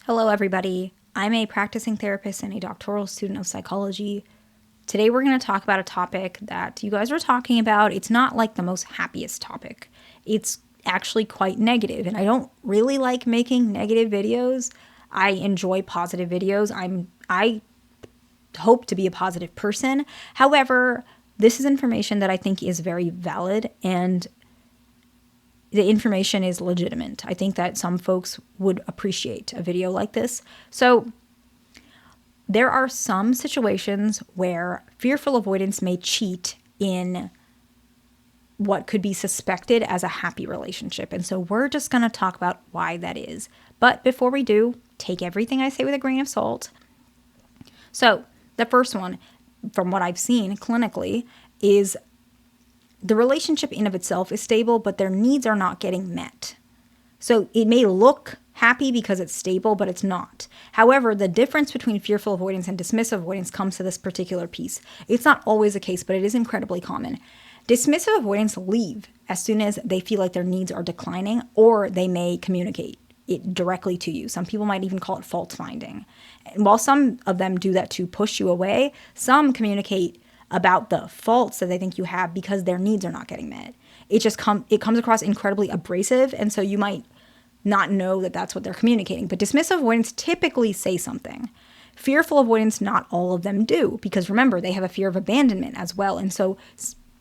Hello, everybody. I'm a practicing therapist and a doctoral student of psychology. Today, we're going to talk about a topic that you guys were talking about. It's not like the most happiest topic. It's actually quite negative, and I don't really like making negative videos. I enjoy positive videos. I hope to be a positive person. However, this is information that I think is very valid and the information is legitimate. I think that some folks would appreciate a video like this. So there are some situations where fearful avoidance may cheat in what could be suspected as a happy relationship. And so we're just going to talk about why that is. But before we do, take everything I say with a grain of salt. So the first one, from what I've seen clinically, is the relationship in of itself is stable, but their needs are not getting met. So it may look happy because it's stable, but it's not. However, the difference between fearful avoidance and dismissive avoidance comes to this particular piece. It's not always the case, but it is incredibly common. Dismissive avoidance leave as soon as they feel like their needs are declining, or they may communicate it directly to you. Some people might even call it fault finding. And while some of them do that to push you away, some communicate about the faults that they think you have because their needs are not getting met. It comes across incredibly abrasive, and so you might not know that that's what they're communicating. But dismissive avoidance typically say something. Fearful avoidance, not all of them do, because remember, they have a fear of abandonment as well. And so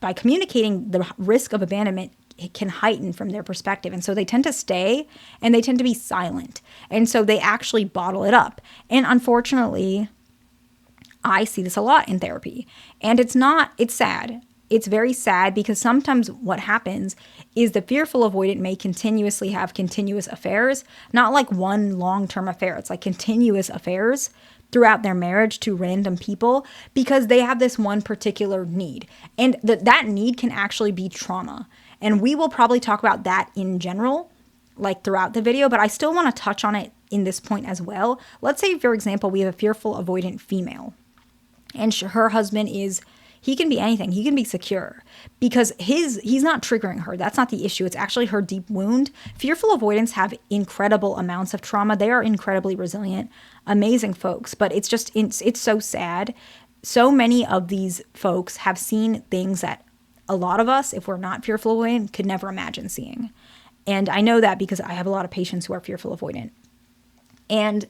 by communicating, the risk of abandonment, it can heighten from their perspective. And so they tend to stay and they tend to be silent. And so they actually bottle it up. And unfortunately, I see this a lot in therapy. And it's sad. It's very sad because sometimes what happens is the fearful avoidant may continuously have continuous affairs, not like one long-term affair. It's like continuous affairs throughout their marriage to random people because they have this one particular need. And that need can actually be trauma. And we will probably talk about that in general, like throughout the video, but I still want to touch on it in this point as well. Let's say, for example, we have a fearful avoidant female. And her husband he can be anything. He can be secure because he's not triggering her. That's not the issue. It's actually her deep wound. Fearful avoidants have incredible amounts of trauma. They are incredibly resilient, amazing folks. But it's so sad. So many of these folks have seen things that a lot of us, if we're not fearful avoidant, could never imagine seeing. And I know that because I have a lot of patients who are fearful avoidant. And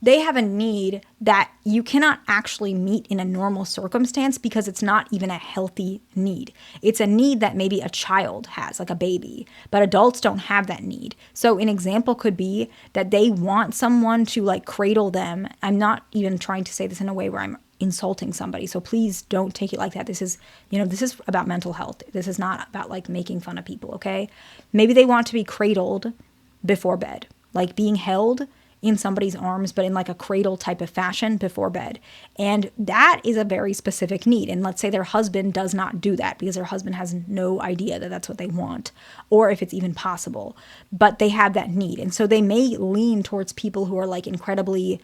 they have a need that you cannot actually meet in a normal circumstance because it's not even a healthy need. It's a need that maybe a child has, like a baby, but adults don't have that need. So an example could be that they want someone to like cradle them. I'm not even trying to say this in a way where I'm insulting somebody. So please don't take it like that. This is about mental health. This is not about like making fun of people, okay? Maybe they want to be cradled before bed, like being held in somebody's arms, but in like a cradle type of fashion before bed. And that is a very specific need. And let's say their husband does not do that because their husband has no idea that that's what they want, or if it's even possible, but they have that need. And so they may lean towards people who are like incredibly,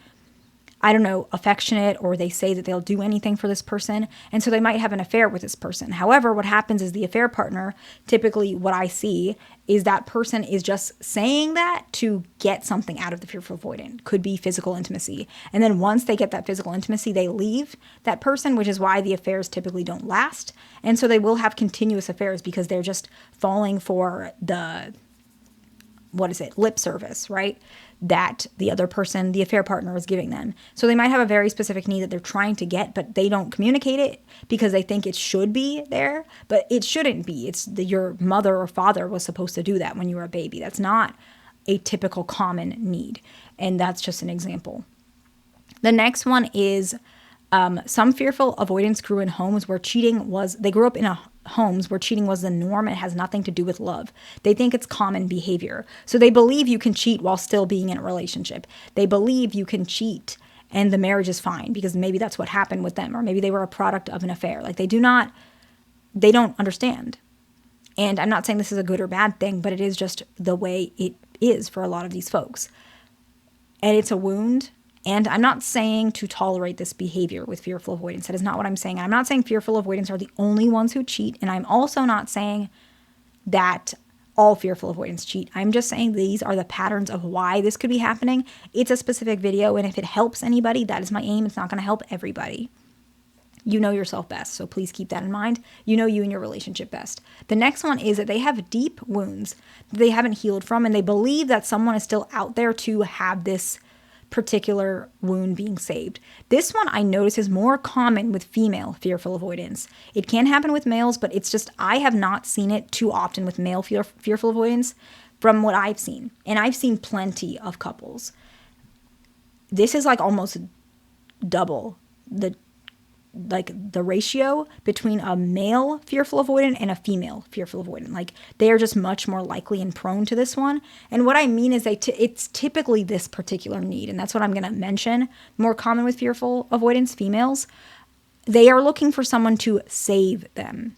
affectionate, or they say that they'll do anything for this person. And so they might have an affair with this person. However, what happens is the affair partner, typically what I see is that person is just saying that to get something out of the fearful avoidant. Could be physical intimacy. And then once they get that physical intimacy, they leave that person, which is why the affairs typically don't last. And so they will have continuous affairs because they're just falling for the lip service, right? That the other person, the affair partner, is giving them. So they might have a very specific need that they're trying to get, but they don't communicate it because they think it should be there, but it shouldn't be. Your mother or father was supposed to do that when you were a baby. That's not a typical common need. And that's just an example. The next one is some fearful avoidance grew in homes where they grew up in homes where cheating was the norm. It has nothing to do with love. They think it's common behavior. So they believe you can cheat while still being in a relationship. They believe you can cheat and the marriage is fine because maybe that's what happened with them, or maybe they were a product of an affair. Like they don't understand. And I'm not saying this is a good or bad thing, but it is just the way it is for a lot of these folks. And it's a wound. And I'm not saying to tolerate this behavior with fearful avoidance. That is not what I'm saying. I'm not saying fearful avoidance are the only ones who cheat. And I'm also not saying that all fearful avoidance cheat. I'm just saying these are the patterns of why this could be happening. It's a specific video, and if it helps anybody, that is my aim. It's not going to help everybody. You know yourself best, so please keep that in mind. You know you and your relationship best. The next one is that they have deep wounds that they haven't healed from, and they believe that someone is still out there to have this particular wound being saved. This one I notice is more common with female fearful avoidance. It can happen with males, but it's just I have not seen it too often with male fearful avoidance from what I've seen. And I've seen plenty of couples. This is like almost double the ratio between a male fearful avoidant and a female fearful avoidant. Like they are just much more likely and prone to this one. And what I mean is it's typically this particular need. And that's what I'm going to mention. More common with fearful avoidance, females, they are looking for someone to save them.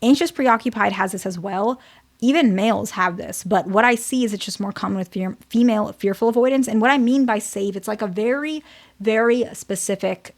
Anxious preoccupied has this as well. Even males have this, but what I see is it's just more common with female fearful avoidance. And what I mean by save, it's like a very, very specific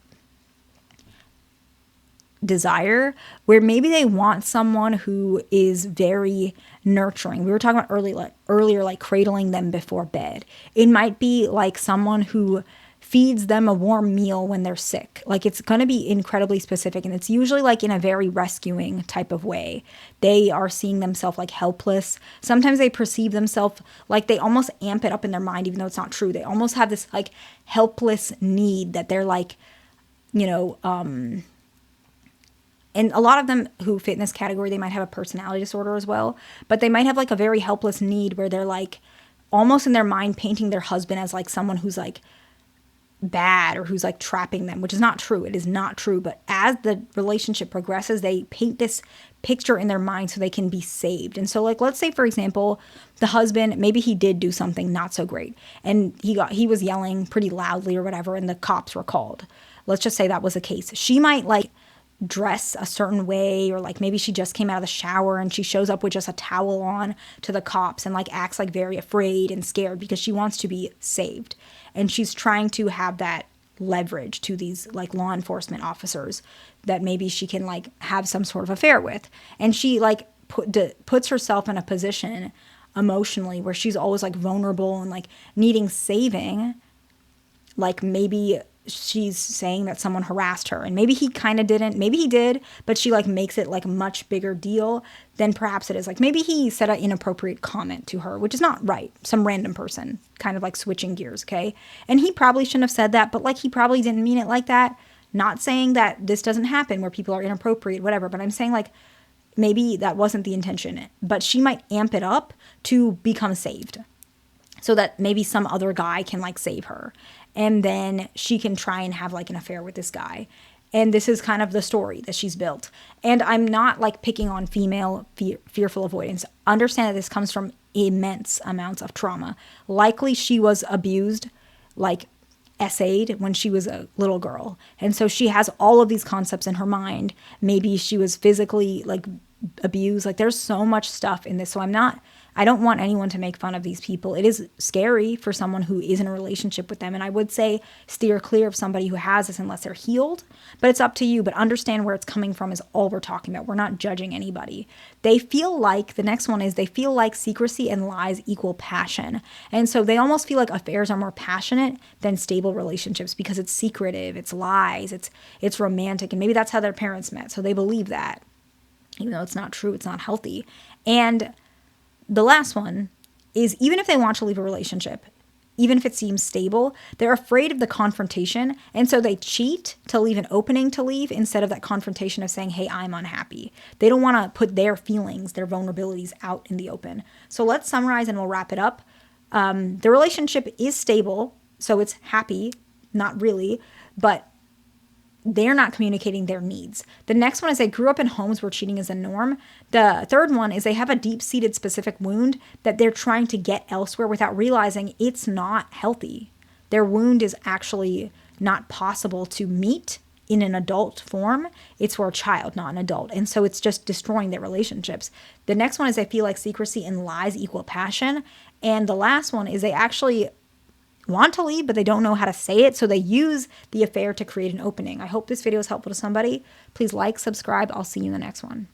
desire where maybe they want someone who is very nurturing. We were talking about earlier, like cradling them before bed. It might be like someone who feeds them a warm meal when they're sick. Like it's going to be incredibly specific, and it's usually like in a very rescuing type of way. They are seeing themselves like helpless. Sometimes they perceive themselves like they almost amp it up in their mind, even though it's not true. They almost have this like helpless need that they're like, and a lot of them who fit in this category, they might have a personality disorder as well, but they might have like a very helpless need where they're like almost in their mind painting their husband as like someone who's like bad or who's like trapping them, which is not true. It is not true. But as the relationship progresses, they paint this picture in their mind so they can be saved. And so like, let's say, for example, the husband, maybe he did do something not so great and he was yelling pretty loudly or whatever, and the cops were called. Let's just say that was the case. She might like dress a certain way, or like maybe she just came out of the shower and she shows up with just a towel on to the cops and like acts like very afraid and scared because she wants to be saved. And she's trying to have that leverage to these like law enforcement officers that maybe she can like have some sort of affair with. And she like puts herself in a position emotionally where she's always like vulnerable and like needing saving. Like maybe she's saying that someone harassed her, and maybe he kind of didn't, maybe he did, but she like makes it like a much bigger deal than perhaps it is. Like maybe he said an inappropriate comment to her, which is not right. Some random person, kind of like switching gears, okay? And he probably shouldn't have said that, but like he probably didn't mean it like that. Not saying that this doesn't happen where people are inappropriate, whatever, but I'm saying like maybe that wasn't the intention, but she might amp it up to become saved so that maybe some other guy can like save her. And then she can try and have like an affair with this guy. And this is kind of the story that she's built. And I'm not like picking on female fearful avoidance. Understand that this comes from immense amounts of trauma. Likely she was abused, like essayed when she was a little girl. And so she has all of these concepts in her mind. Maybe she was physically like abused. Like there's so much stuff in this. So I don't want anyone to make fun of these people. It is scary for someone who is in a relationship with them. And I would say steer clear of somebody who has this unless they're healed. But it's up to you. But understand where it's coming from is all we're talking about. We're not judging anybody. They feel like, the next one is they feel like secrecy and lies equal passion. And so they almost feel like affairs are more passionate than stable relationships because it's secretive, it's lies, it's romantic. And maybe that's how their parents met. So they believe that, even though it's not true, it's not healthy. And the last one is even if they want to leave a relationship, even if it seems stable, they're afraid of the confrontation. And so they cheat to leave an opening to leave instead of that confrontation of saying, hey, I'm unhappy. They don't want to put their feelings, their vulnerabilities out in the open. So let's summarize and we'll wrap it up. The relationship is stable, so it's happy, not really, but they're not communicating their needs. The next one is they grew up in homes where cheating is a norm. The third one is they have a deep-seated specific wound that they're trying to get elsewhere without realizing it's not healthy. Their wound is actually not possible to meet in an adult form. It's for a child, not an adult. And so it's just destroying their relationships. The next one is they feel like secrecy and lies equal passion. And the last one is they actually want to leave, but they don't know how to say it. So they use the affair to create an opening. I hope this video is helpful to somebody. Please like, subscribe. I'll see you in the next one.